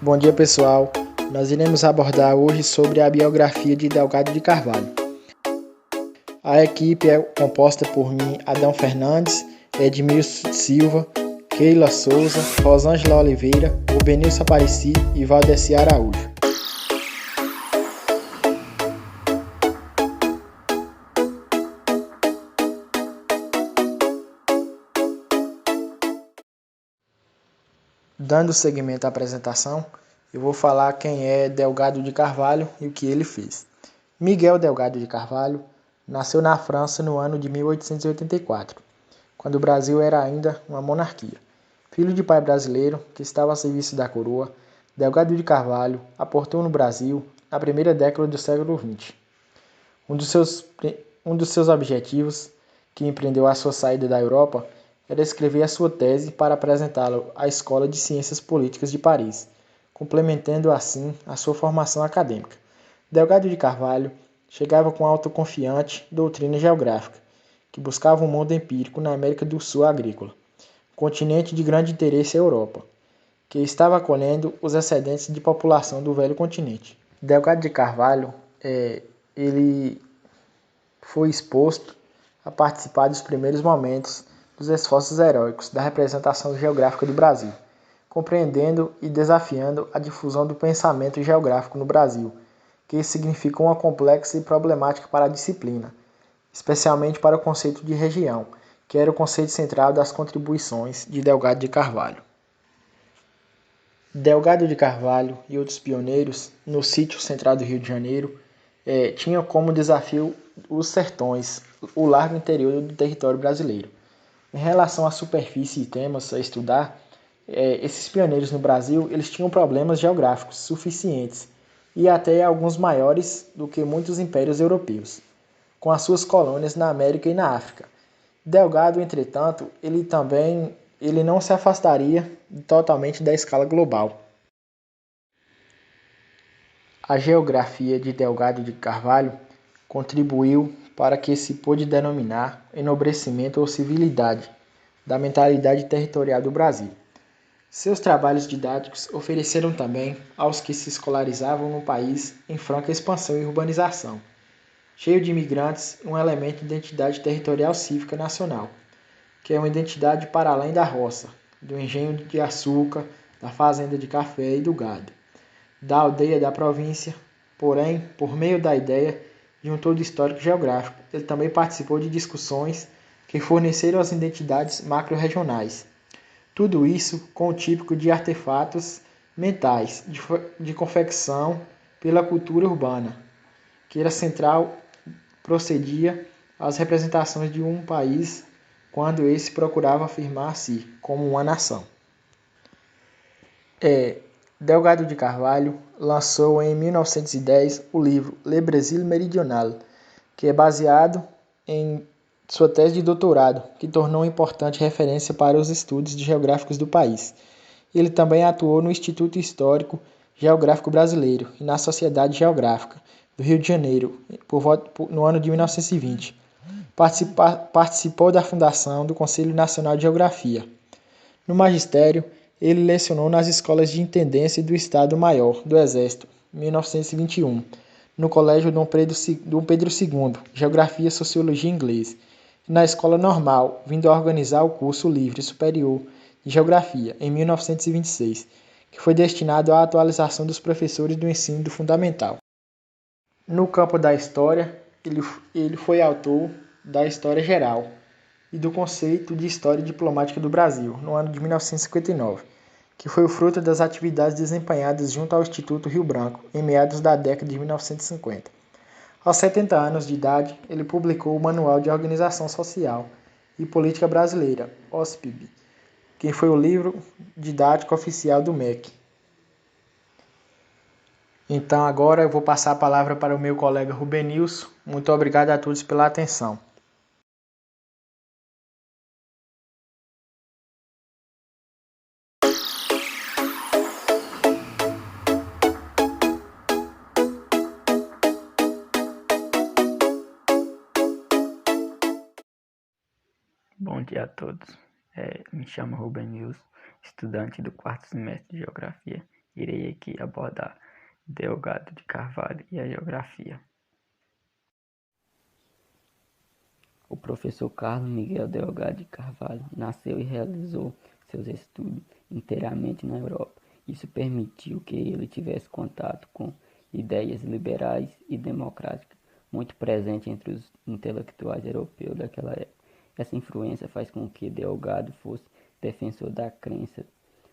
Bom dia, pessoal. Nós iremos abordar hoje sobre a biografia de Delgado de Carvalho. A equipe é composta por mim, Adão Fernandes, Edmilson Silva, Keila Souza, Rosângela Oliveira, Rubenilson Aparecido e Valdeci Araújo. Dando seguimento à apresentação, eu vou falar quem é Delgado de Carvalho e o que ele fez. Miguel Delgado de Carvalho nasceu na França no ano de 1884, quando o Brasil era ainda uma monarquia. Filho de pai brasileiro que estava a serviço da coroa, Delgado de Carvalho aportou no Brasil na primeira década do século XX. Um dos seus objetivos, que empreendeu a sua saída da Europa, era escrever a sua tese para apresentá-la à Escola de Ciências Políticas de Paris, complementando assim a sua formação acadêmica. Delgado de Carvalho chegava com autoconfiante doutrina geográfica, que buscava um mundo empírico na América do Sul agrícola, continente de grande interesse à Europa, que estava acolhendo os excedentes de população do velho continente. Delgado de Carvalho, ele foi exposto a participar dos primeiros momentos dos esforços heróicos da representação geográfica do Brasil, compreendendo e desafiando a difusão do pensamento geográfico no Brasil, que significou uma complexa e problemática para a disciplina, especialmente para o conceito de região, que era o conceito central das contribuições de Delgado de Carvalho. Delgado de Carvalho e outros pioneiros, no sítio central do Rio de Janeiro, tinham como desafio os sertões, o largo interior do território brasileiro. Em relação à superfície e temas a estudar, esses pioneiros no Brasil eles tinham problemas geográficos suficientes e até alguns maiores do que muitos impérios europeus, com as suas colônias na América e na África. Delgado, entretanto, ele não se afastaria totalmente da escala global. A geografia de Delgado de Carvalho contribuiu para que se pôde denominar enobrecimento ou civilidade da mentalidade territorial do Brasil. Seus trabalhos didáticos ofereceram também aos que se escolarizavam no país em franca expansão e urbanização, cheio de imigrantes, um elemento de identidade territorial cívica nacional, que é uma identidade para além da roça, do engenho de açúcar, da fazenda de café e do gado, da aldeia da província, porém, por meio da ideia de um todo histórico geográfico. Ele também participou de discussões que forneceram as identidades macro-regionais. Tudo isso com o típico de artefatos mentais, de confecção pela cultura urbana, que era central, procedia às representações de um país quando esse procurava afirmar-se como uma nação. Delgado de Carvalho lançou em 1910 o livro Le Brésil Méridional, que é baseado em sua tese de doutorado, que tornou uma importante referência para os estudos geográficos do país. Ele também atuou no Instituto Histórico Geográfico Brasileiro e na Sociedade Geográfica do Rio de Janeiro, no ano de 1920. Participou da fundação do Conselho Nacional de Geografia. No magistério, ele lecionou nas escolas de intendência do Estado-Maior do Exército, 1921, no Colégio Dom Pedro II, Geografia, Sociologia e Inglês, e na Escola Normal, vindo a organizar o curso livre superior de Geografia, em 1926, que foi destinado à atualização dos professores do ensino do fundamental. No campo da história, ele foi autor da História Geral e do Conceito de História Diplomática do Brasil, no ano de 1959, que foi o fruto das atividades desempenhadas junto ao Instituto Rio Branco, em meados da década de 1950. Aos 70 anos de idade, ele publicou o Manual de Organização Social e Política Brasileira, OSPIB, que foi o livro didático oficial do MEC. Então agora eu vou passar a palavra para o meu colega Rubenilson. Muito obrigado a todos pela atenção. Bom dia a todos. Me chamo Rubenilson, estudante do quarto semestre de Geografia, Irei aqui abordar Delgado de Carvalho e a geografia. O professor Carlos Miguel Delgado de Carvalho nasceu e realizou seus estudos inteiramente na Europa. Isso permitiu que ele tivesse contato com ideias liberais e democráticas, muito presente entre os intelectuais europeus daquela época. Essa influência faz com que Delgado fosse defensor da crença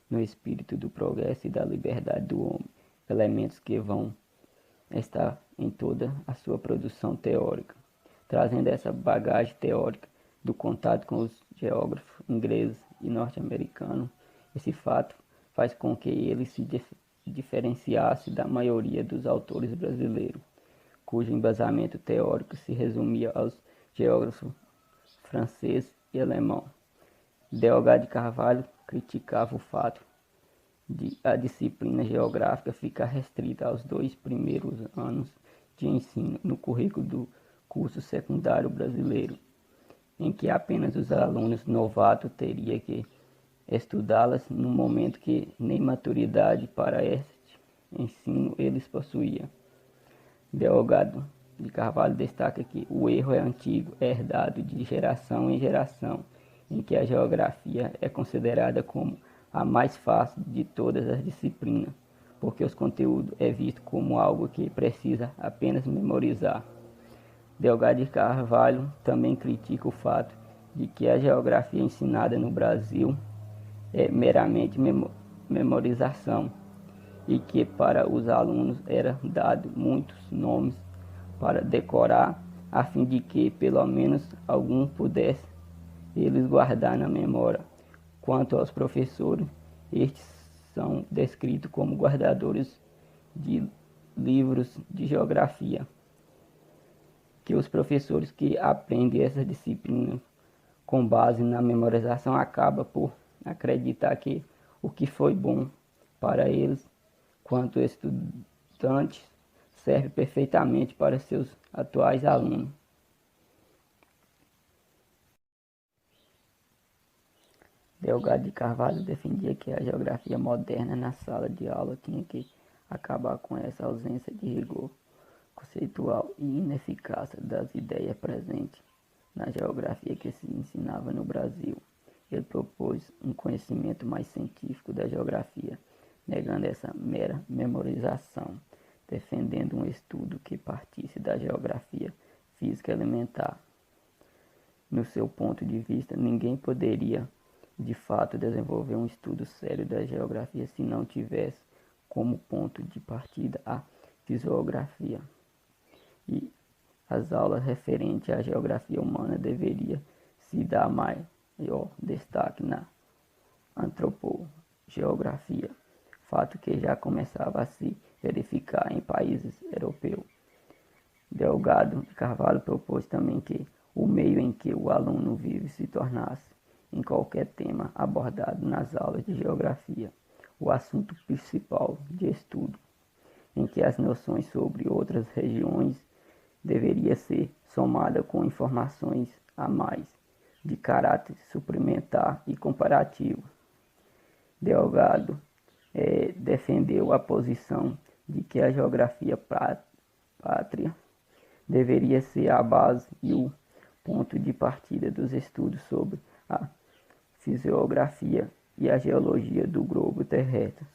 no espírito do progresso e da liberdade do homem, elementos que vão estar em toda a sua produção teórica. Trazendo essa bagagem teórica do contato com os geógrafos ingleses e norte-americanos, esse fato faz com que ele se diferenciasse da maioria dos autores brasileiros, cujo embasamento teórico se resumia aos geógrafos francês e alemão. Delgado de Carvalho criticava o fato de a disciplina geográfica ficar restrita aos 2 primeiros anos de ensino no currículo do curso secundário brasileiro, em que apenas os alunos novatos teriam que estudá-las no momento que nem maturidade para este ensino eles possuíam. Delgado de Carvalho destaca que o erro é antigo, é herdado de geração em geração, em que a geografia é considerada como a mais fácil de todas as disciplinas, porque os conteúdos é visto como algo que precisa apenas memorizar. Delgado de Carvalho também critica o fato de que a geografia ensinada no Brasil é meramente memorização e que para os alunos era dado muitos nomes para decorar, a fim de que pelo menos algum pudesse eles guardar na memória. Quanto aos professores, estes são descritos como guardadores de livros de geografia, que os professores que aprendem essa disciplina com base na memorização acabam por acreditar que o que foi bom para eles, quanto estudantes, serve perfeitamente para seus atuais alunos. Delgado de Carvalho defendia que a geografia moderna na sala de aula tinha que acabar com essa ausência de rigor conceitual e ineficácia das ideias presentes na geografia que se ensinava no Brasil. Ele propôs um conhecimento mais científico da geografia, negando essa mera memorização, defendendo um estudo que partisse da geografia física elementar. No seu ponto de vista, ninguém poderia de fato desenvolver um estudo sério da geografia se não tivesse como ponto de partida a fisiografia. E as aulas referentes à geografia humana deveriam se dar maior destaque na antropogeografia, fato que já começava a se verificar em países europeus. Delgado de Carvalho propôs também que o meio em que o aluno vive se tornasse, em qualquer tema abordado nas aulas de geografia, o assunto principal de estudo, em que as noções sobre outras regiões deveria ser somada com informações a mais, de caráter suplementar e comparativo. Delgado defendeu a posição de que a geografia pátria deveria ser a base e o ponto de partida dos estudos sobre a fisiografia e a geologia do globo terrestre,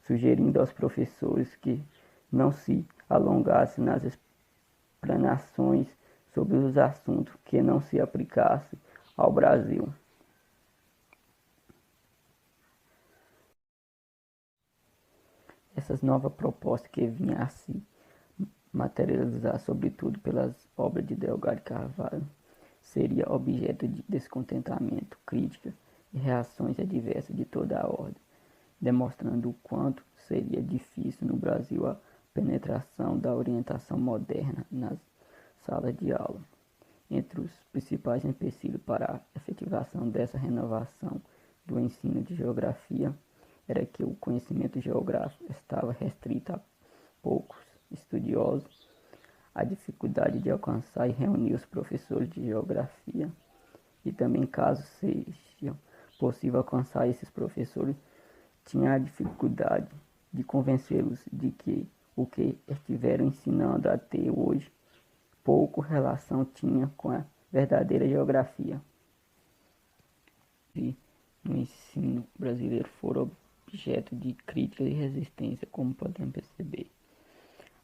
sugerindo aos professores que não se alongassem nas explanações sobre os assuntos que não se aplicassem ao Brasil. Essas novas propostas que vinham a se materializar, sobretudo pelas obras de Delgado de Carvalho, seria objeto de descontentamento, crítica e reações adversas de toda a ordem, demonstrando o quanto seria difícil no Brasil a penetração da orientação moderna nas salas de aula. Entre os principais empecilhos para a efetivação dessa renovação do ensino de geografia era que o conhecimento geográfico estava restrito a poucos estudiosos, a dificuldade de alcançar e reunir os professores de geografia, e também, caso seja possível alcançar esses professores, tinha a dificuldade de convencê-los de que o que estiveram ensinando até hoje pouco relação tinha com a verdadeira geografia. E no ensino brasileiro foram objeto de crítica e resistência, como podemos perceber.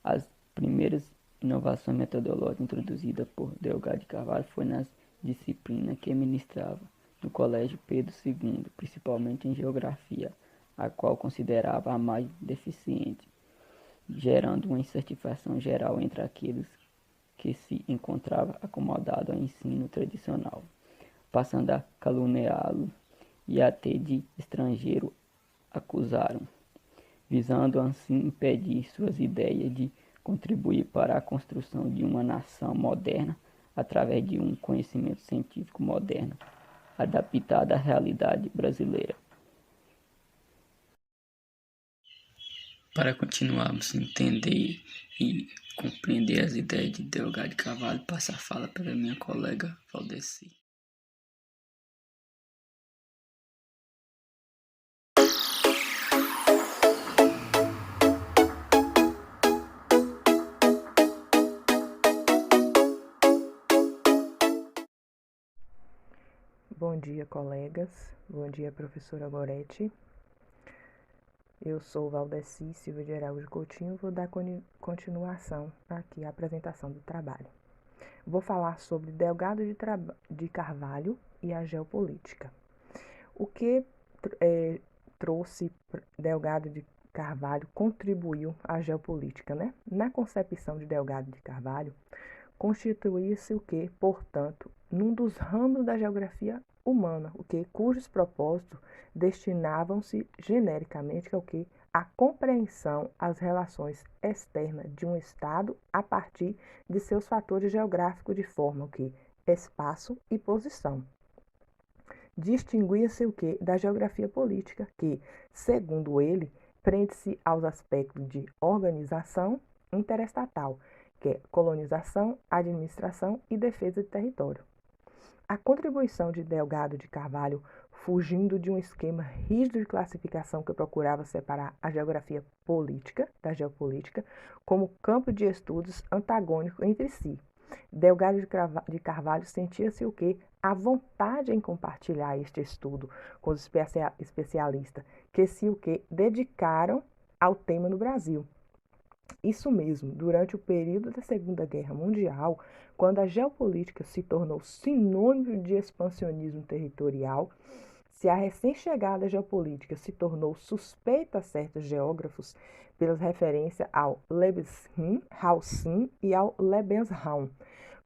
As primeiras inovações metodológicas introduzidas por Delgado de Carvalho foi nas disciplinas que ministrava no Colégio Pedro II, principalmente em geografia, a qual considerava a mais deficiente, gerando uma insatisfação geral entre aqueles que se encontravam acomodados ao ensino tradicional, passando a caluniá-lo e até de estrangeiro acusaram, visando assim impedir suas ideias de contribuir para a construção de uma nação moderna através de um conhecimento científico moderno, adaptado à realidade brasileira. Para continuarmos a entender e compreender as ideias de Delgado de Carvalho, passo a fala para minha colega Valdeci. Bom dia, colegas. Bom dia, professora Goretti. Eu sou Valdeci Silva de Araújo Coutinho, vou dar continuação aqui à apresentação do trabalho. Vou falar sobre Delgado de Carvalho e a geopolítica. O que trouxe Delgado de Carvalho contribuiu à geopolítica, né? Na concepção de Delgado de Carvalho, constituía-se o que, portanto, num dos ramos da geografia humana, cujos propósitos destinavam-se genericamente ao que a compreensão às relações externas de um estado a partir de seus fatores geográficos de forma espaço e posição. Distinguia-se da geografia política, que, segundo ele, prende-se aos aspectos de organização interestatal, que é colonização, administração e defesa de território. A contribuição de Delgado de Carvalho, fugindo de um esquema rígido de classificação que procurava separar a geografia política da geopolítica como campo de estudos antagônicos entre si. Delgado de Carvalho sentia-se a vontade em compartilhar este estudo com os especialistas que se dedicaram ao tema no Brasil. Isso mesmo, durante o período da Segunda Guerra Mundial, quando a geopolítica se tornou sinônimo de expansionismo territorial, se a recém-chegada geopolítica se tornou suspeita a certos geógrafos pelas referências ao Leibniz e ao Lebensraum,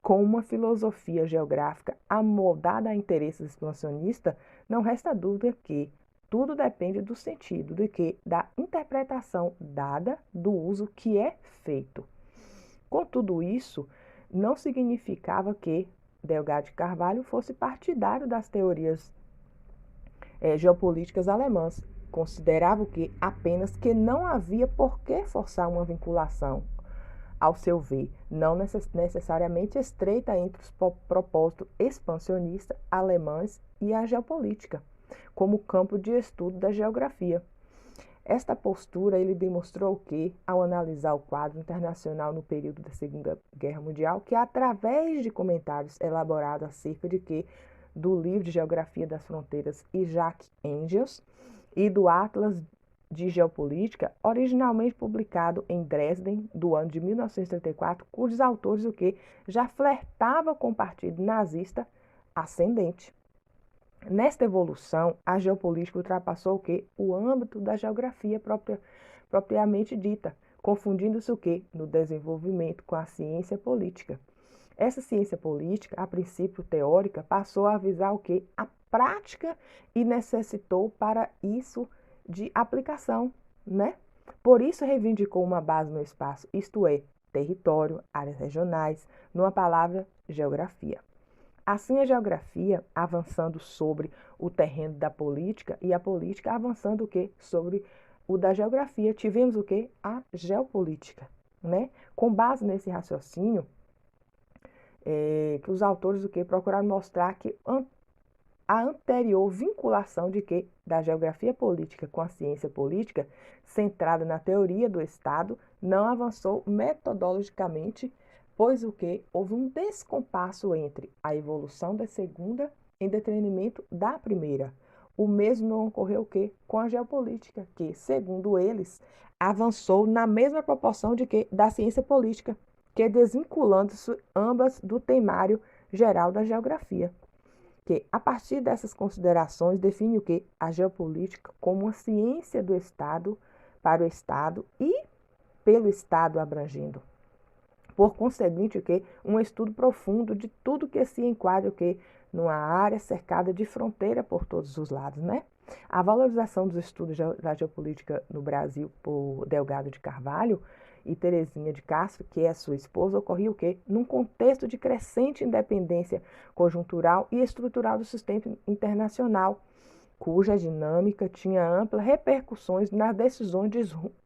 com uma filosofia geográfica amoldada a interesses expansionistas, não resta dúvida que tudo depende do sentido, da interpretação dada, do uso que é feito. Contudo, isso não significava que Delgado de Carvalho fosse partidário das teorias geopolíticas alemãs. Considerava apenas que não havia por que forçar uma vinculação, ao seu ver, não necessariamente estreita entre os propósitos expansionistas alemães e a geopolítica, como campo de estudo da geografia. Esta postura ele demonstrou ao analisar o quadro internacional no período da Segunda Guerra Mundial, que através de comentários elaborados acerca do livro de Geografia das Fronteiras e Jacques Engels e do Atlas de Geopolítica, originalmente publicado em Dresden, do ano de 1934, cujos autores já flertavam com o partido nazista ascendente. Nesta evolução, a geopolítica ultrapassou o âmbito da geografia propriamente dita, confundindo-se no desenvolvimento com a ciência política. Essa ciência política, a princípio teórica, passou a visar a prática e necessitou para isso de aplicação, né? Por isso reivindicou uma base no espaço, isto é, território, áreas regionais, numa palavra, geografia. Assim, a geografia avançando sobre o terreno da política e a política avançando sobre o da geografia. Tivemos a geopolítica, né? Com base nesse raciocínio, que os autores procuraram mostrar que a anterior vinculação da geografia política com a ciência política, centrada na teoria do Estado, não avançou metodologicamente, pois houve um descompasso entre a evolução da segunda em detrimento da primeira. O mesmo não ocorreu com a geopolítica, que, segundo eles, avançou na mesma proporção da ciência política, que desvinculando-se ambas do temário geral da geografia. Que, a partir dessas considerações, define a geopolítica como uma ciência do Estado para o Estado e pelo Estado abrangendo. Por conseguinte, um estudo profundo de tudo que se enquadra numa área cercada de fronteira por todos os lados, né? A valorização dos estudos da geopolítica no Brasil por Delgado de Carvalho e Terezinha de Castro, que é sua esposa, ocorreu num contexto de crescente independência conjuntural e estrutural do sistema internacional, cuja dinâmica tinha amplas repercussões nas decisões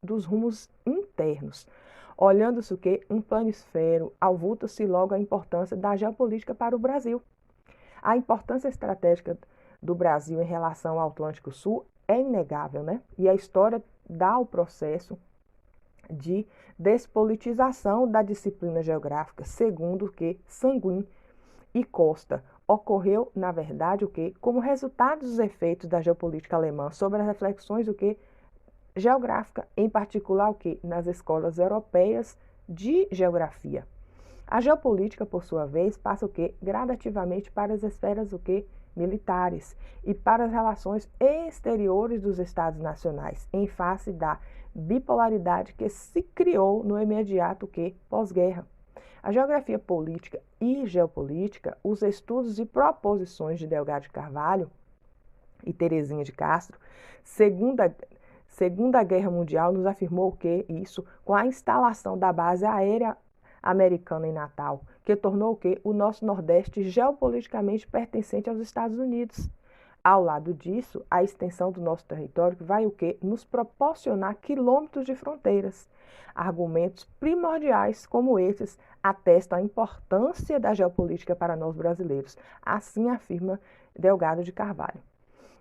dos rumos internos. Olhando-se um planisfério, avulta-se logo a importância da geopolítica para o Brasil. A importância estratégica do Brasil em relação ao Atlântico Sul é inegável, né? E a história dá o processo de despolitização da disciplina geográfica, segundo Sanguin e Costa ocorreu, na verdade, como resultado dos efeitos da geopolítica alemã sobre as reflexões geográfica, em particular nas escolas europeias de geografia. A geopolítica, por sua vez, passa gradativamente para as esferas militares e para as relações exteriores dos Estados nacionais, em face da bipolaridade que se criou no imediato pós-guerra. A geografia política e geopolítica, os estudos e proposições de Delgado de Carvalho e Terezinha de Castro, Segunda Guerra Mundial nos afirmou isso com a instalação da base aérea americana em Natal, que tornou o nosso Nordeste geopoliticamente pertencente aos Estados Unidos. Ao lado disso, a extensão do nosso território vai nos proporcionar quilômetros de fronteiras. Argumentos primordiais como esses atestam a importância da geopolítica para nós brasileiros. Assim afirma Delgado de Carvalho.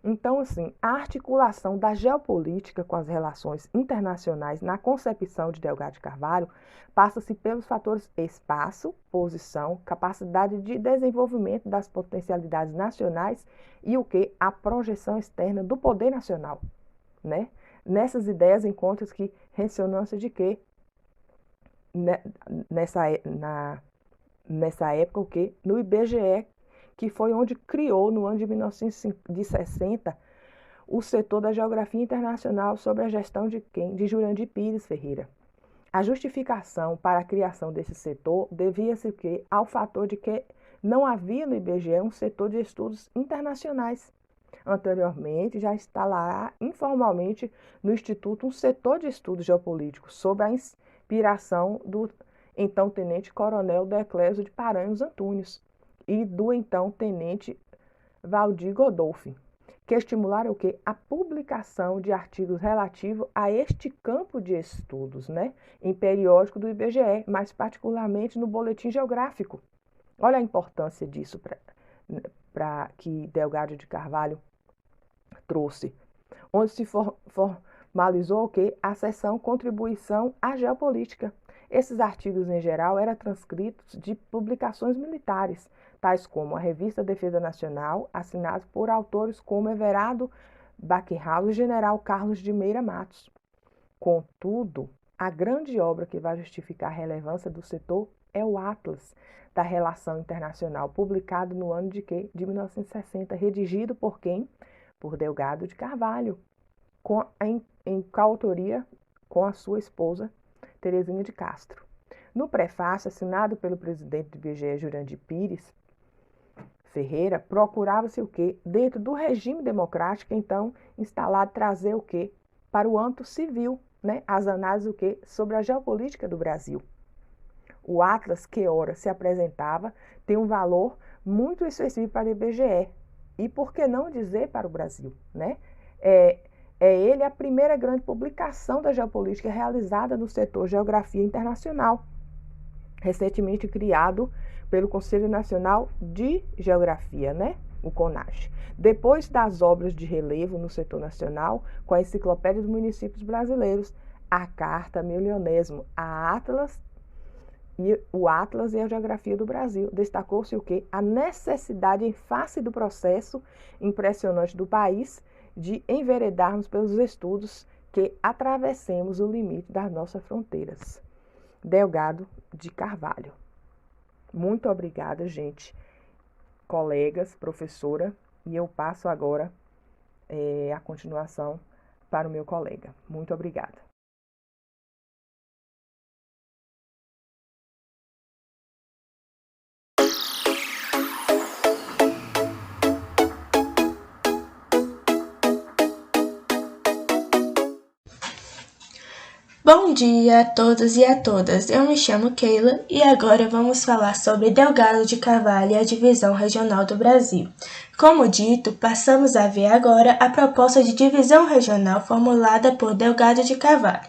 Então, a articulação da geopolítica com as relações internacionais na concepção de Delgado de Carvalho passa-se pelos fatores espaço, posição, capacidade de desenvolvimento das potencialidades nacionais e a projeção externa do poder nacional, né? Nessas ideias encontra-se ressonância de nessa época no IBGE, que foi onde criou, no ano de 1960, o setor da Geografia Internacional sob a gestão de Jurandir Pires Ferreira. A justificação para a criação desse setor devia-se ao fator de que não havia no IBGE um setor de estudos internacionais. Anteriormente, já instalará informalmente no Instituto um setor de estudos geopolíticos, sob a inspiração do então tenente-coronel Declésio de Paranhos Antunes e do então tenente Valdir Godolphin, que estimularam a publicação de artigos relativos a este campo de estudos, né, em periódico do IBGE, mais particularmente no Boletim Geográfico. Olha a importância disso para que Delgado de Carvalho trouxe, onde se formalizou a seção Contribuição à Geopolítica. Esses artigos, em geral, eram transcritos de publicações militares, tais como a Revista Defesa Nacional, assinados por autores como Everardo Baqueirão e General Carlos de Meira Matos. Contudo, a grande obra que vai justificar a relevância do setor é o Atlas da Relação Internacional, publicado no ano de 1960, redigido por quem? Por Delgado de Carvalho, em coautoria com a sua esposa, Terezinha de Castro. No prefácio, assinado pelo presidente do IBGE, Jurandir Pires Ferreira, procurava-se dentro do regime democrático, então, instalado, trazer para o âmbito civil, né, as análises sobre a geopolítica do Brasil. O Atlas, que ora se apresentava, tem um valor muito expressivo para o IBGE, e por que não dizer para o Brasil, né? É ele a primeira grande publicação da geopolítica realizada no setor Geografia Internacional, recentemente criado pelo Conselho Nacional de Geografia, né? o CONAGE. Depois das obras de relevo no setor nacional, com a Enciclopédia dos Municípios Brasileiros, a Carta Milionésimo, o Atlas e a Geografia do Brasil, destacou-se o quê? A necessidade, em face do processo impressionante do país, de enveredarmos pelos estudos que atravessemos o limite das nossas fronteiras. Delgado de Carvalho. Muito obrigada, gente, colegas, professora, e eu passo agora a continuação para o meu colega. Muito obrigada. Bom dia a todos e a todas, eu me chamo Keila e agora vamos falar sobre Delgado de Carvalho e a divisão regional do Brasil. Como dito, passamos a ver agora a proposta de divisão regional formulada por Delgado de Carvalho.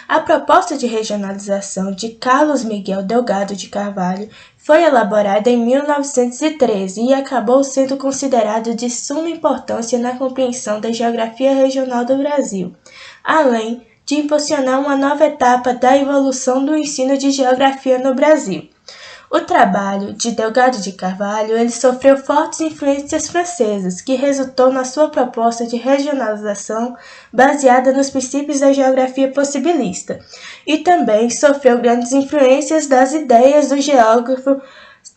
A proposta de regionalização de Carlos Miguel Delgado de Carvalho foi elaborada em 1913 e acabou sendo considerado de suma importância na compreensão da geografia regional do Brasil, além de impulsionar uma nova etapa da evolução do ensino de geografia no Brasil. O trabalho de Delgado de Carvalho ele sofreu fortes influências francesas, que resultou na sua proposta de regionalização baseada nos princípios da geografia possibilista, e também sofreu grandes influências das ideias do geógrafo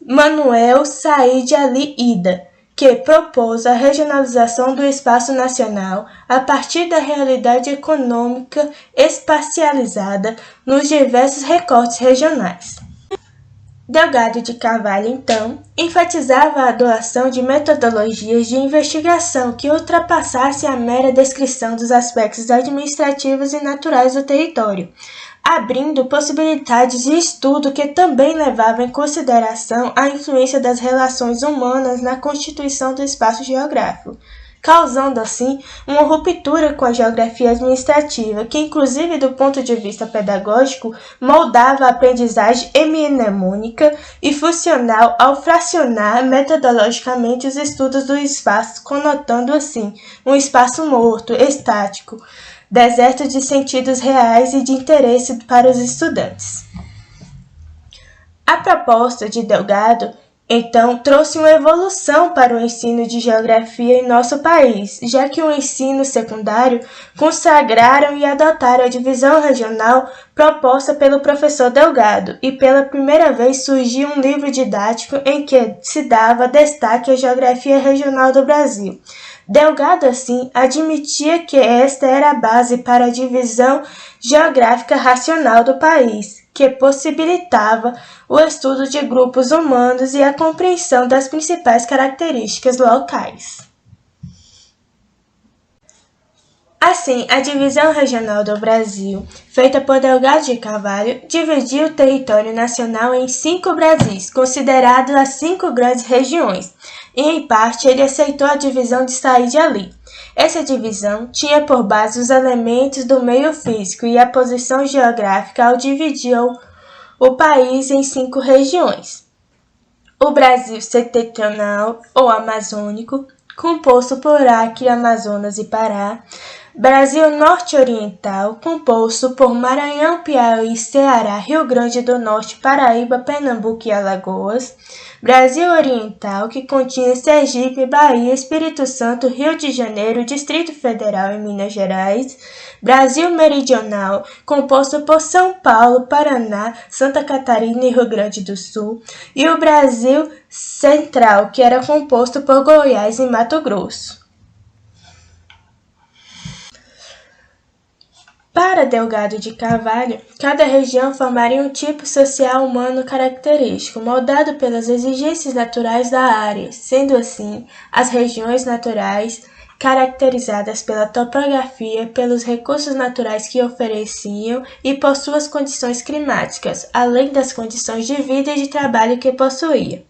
Manuel Said Ali Ida, que propôs a regionalização do espaço nacional a partir da realidade econômica espacializada nos diversos recortes regionais. Delgado de Carvalho, então, enfatizava a adoção de metodologias de investigação que ultrapassassem a mera descrição dos aspectos administrativos e naturais do território, abrindo possibilidades de estudo que também levavam em consideração a influência das relações humanas na constituição do espaço geográfico, causando assim uma ruptura com a geografia administrativa, que inclusive do ponto de vista pedagógico moldava a aprendizagem mnemônica e funcional ao fracionar metodologicamente os estudos do espaço, conotando assim um espaço morto, estático, deserto de sentidos reais e de interesse para os estudantes. A proposta de Delgado, então, trouxe uma evolução para o ensino de geografia em nosso país, já que o ensino secundário consagraram e adotaram a divisão regional proposta pelo professor Delgado, e pela primeira vez surgiu um livro didático em que se dava destaque à geografia regional do Brasil. Delgado, assim, admitia que esta era a base para a divisão geográfica racional do país, que possibilitava o estudo de grupos humanos e a compreensão das principais características locais. Assim, a divisão regional do Brasil, feita por Delgado de Carvalho, dividiu o território nacional em 5 Brasis, considerados as 5 grandes regiões, e em parte ele aceitou a divisão de Said Ali. Essa divisão tinha por base os elementos do meio físico e a posição geográfica ao dividir o país em 5 regiões. O Brasil setentrional ou amazônico, composto por Acre, Amazonas e Pará. Brasil norte-oriental, composto por Maranhão, Piauí, Ceará, Rio Grande do Norte, Paraíba, Pernambuco e Alagoas. Brasil oriental, que continha Sergipe, Bahia, Espírito Santo, Rio de Janeiro, Distrito Federal e Minas Gerais. Brasil meridional, composto por São Paulo, Paraná, Santa Catarina e Rio Grande do Sul. E o Brasil central, que era composto por Goiás e Mato Grosso. Para Delgado de Carvalho, cada região formaria um tipo social humano característico, moldado pelas exigências naturais da área, sendo assim, as regiões naturais, caracterizadas pela topografia, pelos recursos naturais que ofereciam e por suas condições climáticas, além das condições de vida e de trabalho que possuía.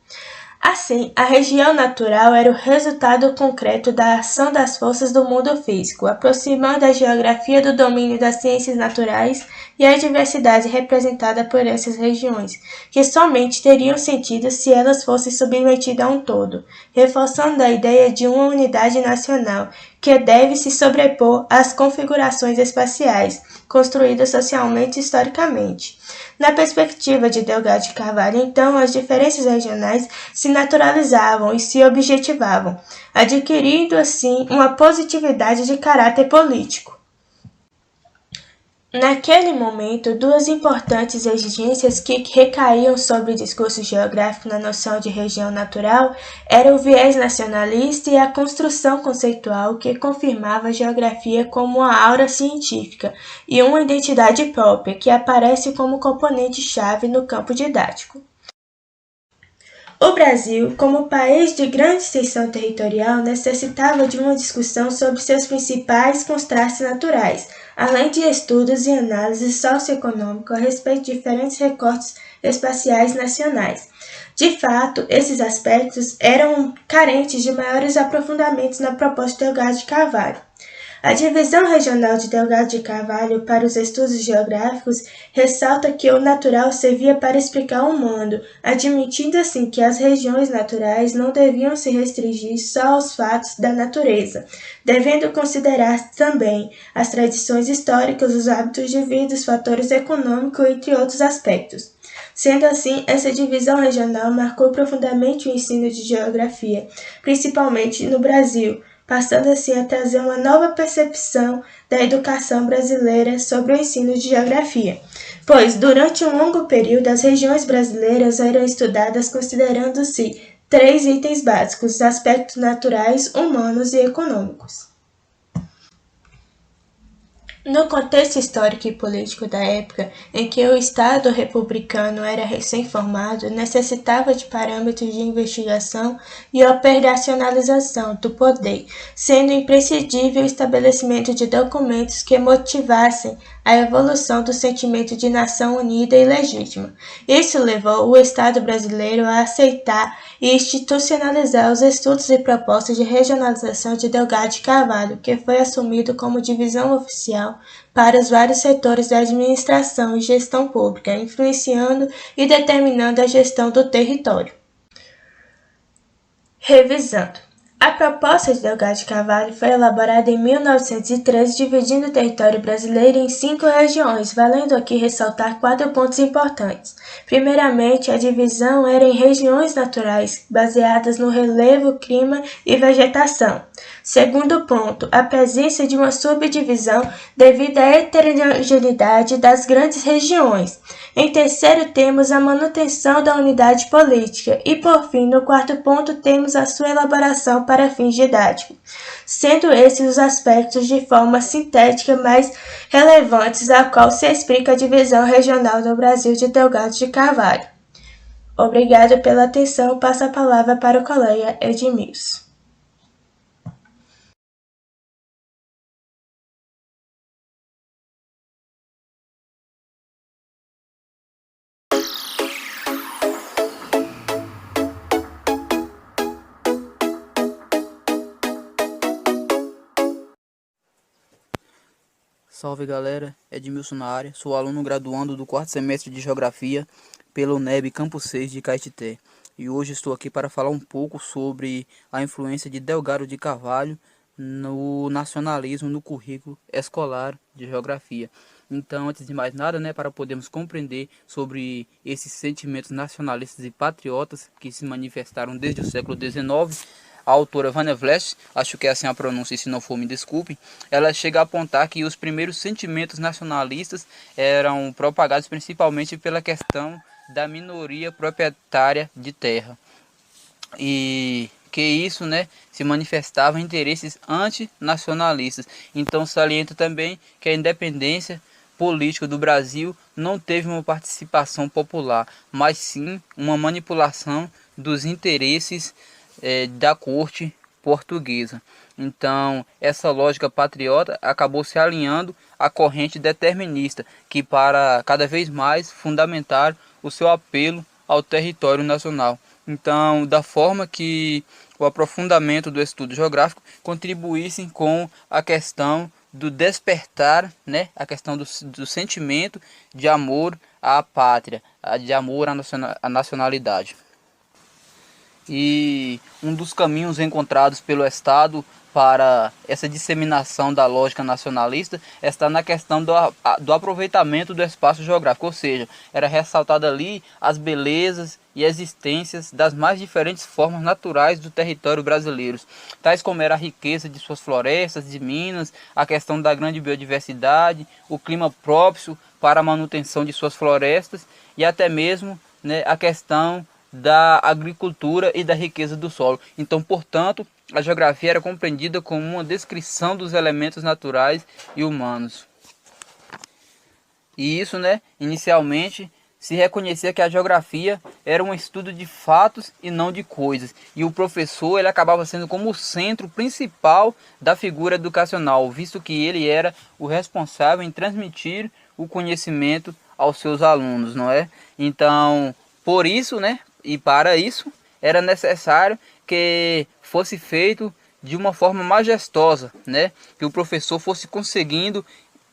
Assim, a região natural era o resultado concreto da ação das forças do mundo físico, aproximando a geografia do domínio das ciências naturais e a diversidade representada por essas regiões, que somente teriam sentido se elas fossem submetidas a um todo, reforçando a ideia de uma unidade nacional que deve se sobrepor às configurações espaciais, construídas socialmente e historicamente. Na perspectiva de Delgado de Carvalho, então, as diferenças regionais se naturalizavam e se objetivavam, adquirindo assim uma positividade de caráter político. Naquele momento, duas importantes exigências que recaíam sobre o discurso geográfico na noção de região natural eram o viés nacionalista e a construção conceitual que confirmava a geografia como uma aura científica e uma identidade própria que aparece como componente-chave no campo didático. O Brasil, como país de grande extensão territorial, necessitava de uma discussão sobre seus principais contrastes naturais, além de estudos e análises socioeconômicos a respeito de diferentes recortes espaciais nacionais. De fato, esses aspectos eram carentes de maiores aprofundamentos na proposta de Delgado de Carvalho. A divisão regional de Delgado de Carvalho para os estudos geográficos ressalta que o natural servia para explicar o mundo, admitindo assim que as regiões naturais não deviam se restringir só aos fatos da natureza, devendo considerar também as tradições históricas, os hábitos de vida, os fatores econômicos, entre outros aspectos. Sendo assim, essa divisão regional marcou profundamente o ensino de geografia, principalmente no Brasil, passando assim a trazer uma nova percepção da educação brasileira sobre o ensino de geografia, pois durante um longo período as regiões brasileiras eram estudadas considerando-se 3 itens básicos: aspectos naturais, humanos e econômicos. No contexto histórico e político da época, em que o Estado republicano era recém-formado, necessitava de parâmetros de investigação e operacionalização do poder, sendo imprescindível o estabelecimento de documentos que motivassem a evolução do sentimento de nação unida e legítima. Isso levou o Estado brasileiro a aceitar e institucionalizar os estudos e propostas de regionalização de Delgado de Carvalho, que foi assumido como divisão oficial para os vários setores da administração e gestão pública, influenciando e determinando a gestão do território. Revisando. A proposta de Delgado de Carvalho foi elaborada em 1913, dividindo o território brasileiro em 5 regiões, valendo aqui ressaltar 4 pontos importantes. Primeiramente, a divisão era em regiões naturais, baseadas no relevo, clima e vegetação. Segundo ponto, a presença de uma subdivisão devido à heterogeneidade das grandes regiões. Em terceiro, temos a manutenção da unidade política. E, por fim, no quarto ponto, temos a sua elaboração para fins didáticos, sendo esses os aspectos de forma sintética mais relevantes a qual se explica a divisão regional do Brasil de Delgado de Carvalho. Obrigado pela atenção. Passo a palavra para o colega Edmilson. Salve galera, Edmilson na área, sou aluno graduando do 4º semestre de Geografia pela UNEB Campus 6 de Caetité. E hoje estou aqui para falar um pouco sobre a influência de Delgado de Carvalho no nacionalismo no currículo escolar de Geografia. Então, antes de mais nada, para podermos compreender sobre esses sentimentos nacionalistas e patriotas que se manifestaram desde o século XIX, a autora Vânia Vlesch, acho que é assim a pronúncia, e se não for me desculpe, ela chega a apontar que os primeiros sentimentos nacionalistas eram propagados principalmente pela questão da minoria proprietária de terra. E que isso se manifestava em interesses antinacionalistas. Então salienta também que a independência política do Brasil não teve uma participação popular, mas sim uma manipulação dos interesses da corte portuguesa. Então, essa lógica patriota acabou se alinhando à corrente determinista, que para cada vez mais fundamentar o seu apelo ao território nacional. então da forma que o aprofundamento do estudo geográfico contribuíssem com a questão do despertar, né, a questão do sentimento de amor à pátria, de amor à nacionalidade. E um dos caminhos encontrados pelo Estado para essa disseminação da lógica nacionalista está na questão do aproveitamento do espaço geográfico, ou seja, era ressaltada ali as belezas e existências das mais diferentes formas naturais do território brasileiro, tais como era a riqueza de suas florestas, de minas, a questão da grande biodiversidade, o clima próprio para a manutenção de suas florestas e até mesmo, né, a questão da agricultura e da riqueza do solo. Então, portanto, a geografia era compreendida como uma descrição dos elementos naturais e humanos. E isso, né, inicialmente, se reconhecia que a geografia era um estudo de fatos e não de coisas. E o professor ele acabava sendo como o centro principal da figura educacional, visto que ele era o responsável em transmitir o conhecimento aos seus alunos, não é? Então, por isso, né, e para isso, era necessário que fosse feito de uma forma majestosa, né? Que o professor fosse conseguindo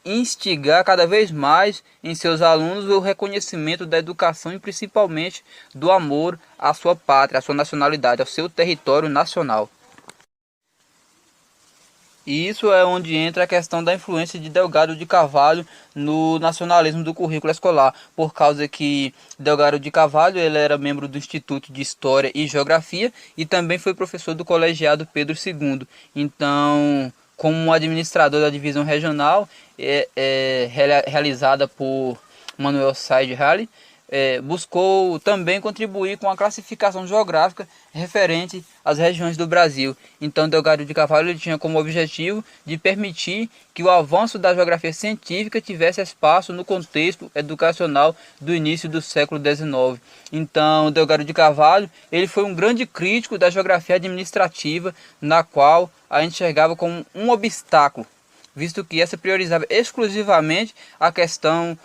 instigar cada vez mais em seus alunos o reconhecimento da educação e principalmente do amor à sua pátria, à sua nacionalidade, ao seu território nacional. E isso é onde entra a questão da influência de Delgado de Carvalho no nacionalismo do currículo escolar, por causa que Delgado de Carvalho ele era membro do Instituto de História e Geografia e também foi professor do colegiado Pedro II. Então, como administrador da divisão regional, realizada por Manuel Said Halley, buscou também contribuir com a classificação geográfica referente às regiões do Brasil. Então, Delgado de Carvalho ele tinha como objetivo de permitir que o avanço da geografia científica tivesse espaço no contexto educacional do início do século XIX. Então, Delgado de Carvalho ele foi um grande crítico da geografia administrativa, na qual a enxergava como um obstáculo, visto que essa priorizava exclusivamente a questão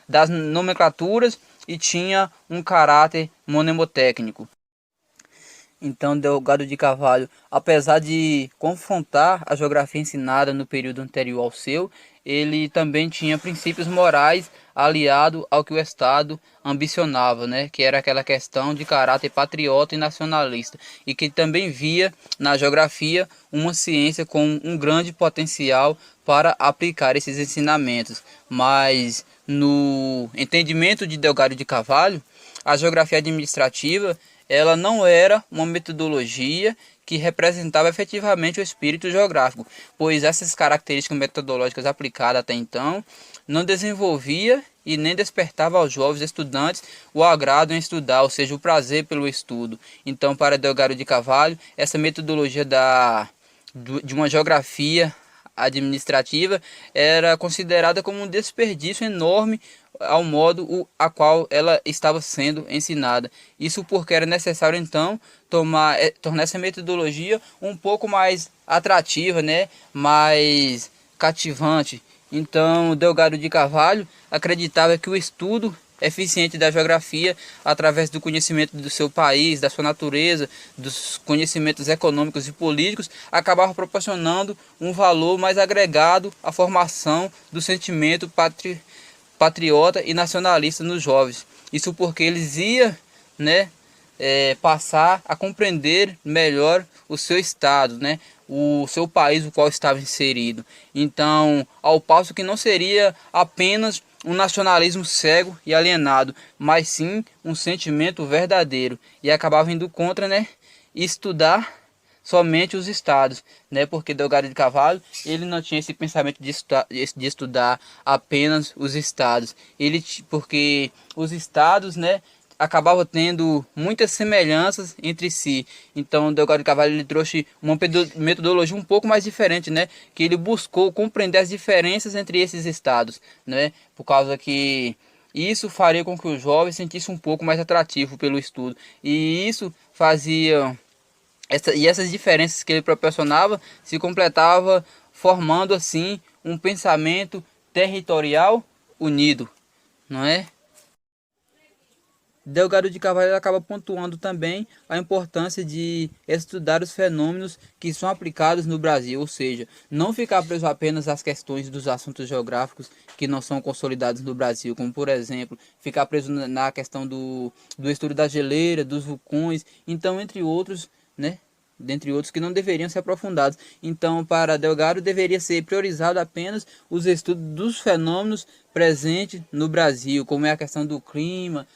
das nomenclaturas e tinha um caráter monemotécnico. Então, Delgado de Carvalho, apesar de confrontar a geografia ensinada no período anterior ao seu, ele também tinha princípios morais aliado ao que o Estado ambicionava, né? Que era aquela questão de caráter patriota e nacionalista, e que também via na geografia uma ciência com um grande potencial para aplicar esses ensinamentos. Mas no entendimento de Delgado de Carvalho, a geografia administrativa ela não era uma metodologia que representava efetivamente o espírito geográfico, pois essas características metodológicas aplicadas até então não desenvolvia e nem despertava aos jovens estudantes o agrado em estudar, ou seja, o prazer pelo estudo. Então, para Delgado de Carvalho, essa metodologia de uma geografia administrativa era considerada como um desperdício enorme ao modo a qual ela estava sendo ensinada. Isso porque era necessário então tornar essa metodologia um pouco mais atrativa, né? Mais cativante. Então, Delgado de Carvalho acreditava que o estudo eficiente da geografia, através do conhecimento do seu país, da sua natureza, dos conhecimentos econômicos e políticos, acabava proporcionando um valor mais agregado à formação do sentimento patriota e nacionalista nos jovens. Isso porque eles iam, né, passar a compreender melhor o seu estado, né, o seu país, o qual estava inserido. Então, ao passo que não seria apenas um nacionalismo cego e alienado, mas sim um sentimento verdadeiro, e acabava indo contra, né, estudar somente os estados, né, porque Delgado de Carvalho ele não tinha esse pensamento de estudar apenas os estados, porque os estados, né, acabava tendo muitas semelhanças entre si. Então, Delgado de Carvalho ele trouxe uma metodologia um pouco mais diferente, né? Que ele buscou compreender as diferenças entre esses estados, né? Por causa que isso faria com que o jovem sentisse um pouco mais atrativo pelo estudo. E isso fazia... essas diferenças que ele proporcionava se completava formando assim um pensamento territorial unido, não é? Delgado de Carvalho acaba pontuando também a importância de estudar os fenômenos que são aplicados no Brasil, ou seja, não ficar preso apenas às questões dos assuntos geográficos que não são consolidados no Brasil, como por exemplo, ficar preso na questão do estudo da geleira, dos vulcões, então entre outros, né? Dentre outros que não deveriam ser aprofundados. Então, para Delgado, deveria ser priorizado apenas os estudos dos fenômenos presentes no Brasil, como é a questão do clima,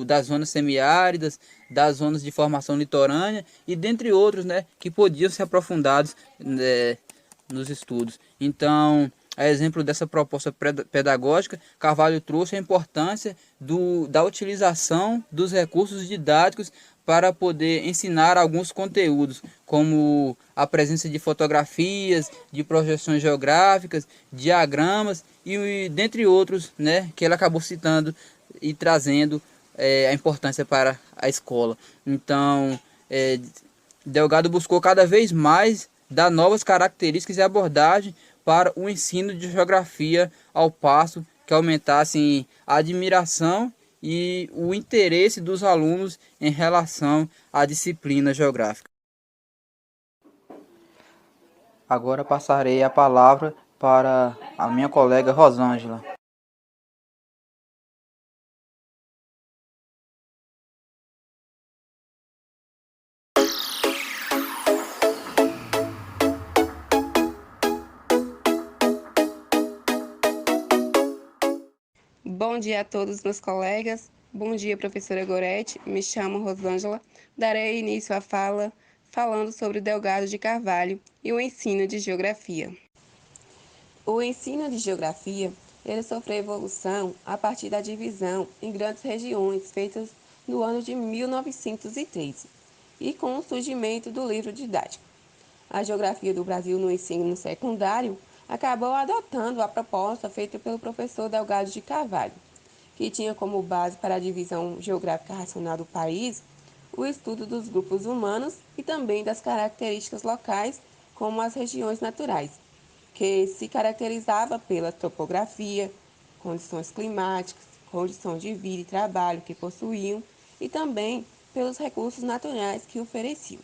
das zonas semiáridas, das zonas de formação litorânea e dentre outros, né, que podiam ser aprofundados, né, nos estudos. Então, a exemplo dessa proposta pedagógica, Carvalho trouxe a importância da utilização dos recursos didáticos para poder ensinar alguns conteúdos, como a presença de fotografias, de projeções geográficas, diagramas e dentre outros, né, que ele acabou citando e trazendo a importância para a escola. Então, Delgado buscou cada vez mais dar novas características e abordagem para o ensino de geografia, ao passo que aumentassem a admiração e o interesse dos alunos em relação à disciplina geográfica. Agora passarei a palavra para a minha colega Rosângela. Bom dia a todos meus colegas. Bom dia, professora Gorete. Me chamo Rosângela. Darei início à fala falando sobre Delgado de Carvalho e o ensino de geografia. O ensino de geografia, ele sofreu evolução a partir da divisão em grandes regiões feitas no ano de 1913 e com o surgimento do livro didático. A geografia do Brasil no ensino secundário acabou adotando a proposta feita pelo professor Delgado de Carvalho, que tinha como base para a divisão geográfica racional do país o estudo dos grupos humanos e também das características locais, como as regiões naturais, que se caracterizava pela topografia, condições climáticas, condições de vida e trabalho que possuíam e também pelos recursos naturais que ofereciam.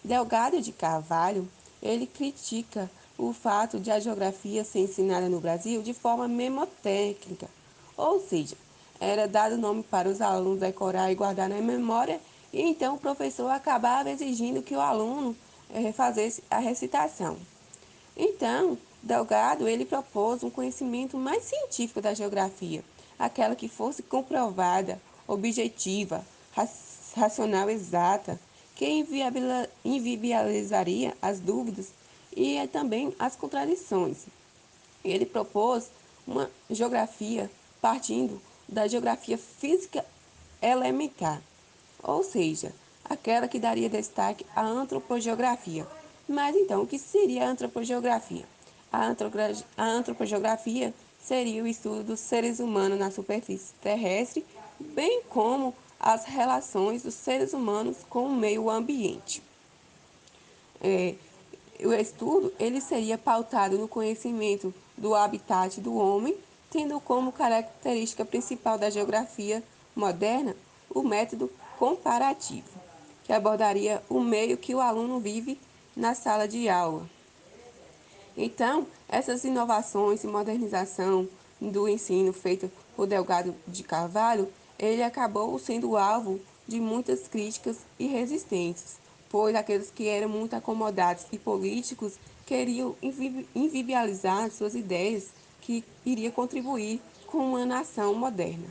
Delgado de Carvalho, ele critica o fato de a geografia ser ensinada no Brasil de forma memotécnica, ou seja, era dado nome para os alunos decorar e guardar na memória, e então o professor acabava exigindo que o aluno fizesse a recitação. Então, Delgado ele propôs um conhecimento mais científico da geografia, aquela que fosse comprovada, objetiva, racional exata, que inviabilizaria as dúvidas e também as contradições. Ele propôs uma geografia partindo da geografia física elementar, ou seja, aquela que daria destaque à antropogeografia. Mas então, o que seria a antropogeografia? A antropogeografia seria o estudo dos seres humanos na superfície terrestre, bem como as relações dos seres humanos com o meio ambiente. O estudo ele seria pautado no conhecimento do habitat do homem, tendo como característica principal da geografia moderna o método comparativo, que abordaria o meio que o aluno vive na sala de aula. Então, essas inovações e modernização do ensino feito por Delgado de Carvalho, ele acabou sendo alvo de muitas críticas e resistências, pois aqueles que eram muito acomodados e políticos queriam inviabilizar suas ideias que iria contribuir com uma nação moderna.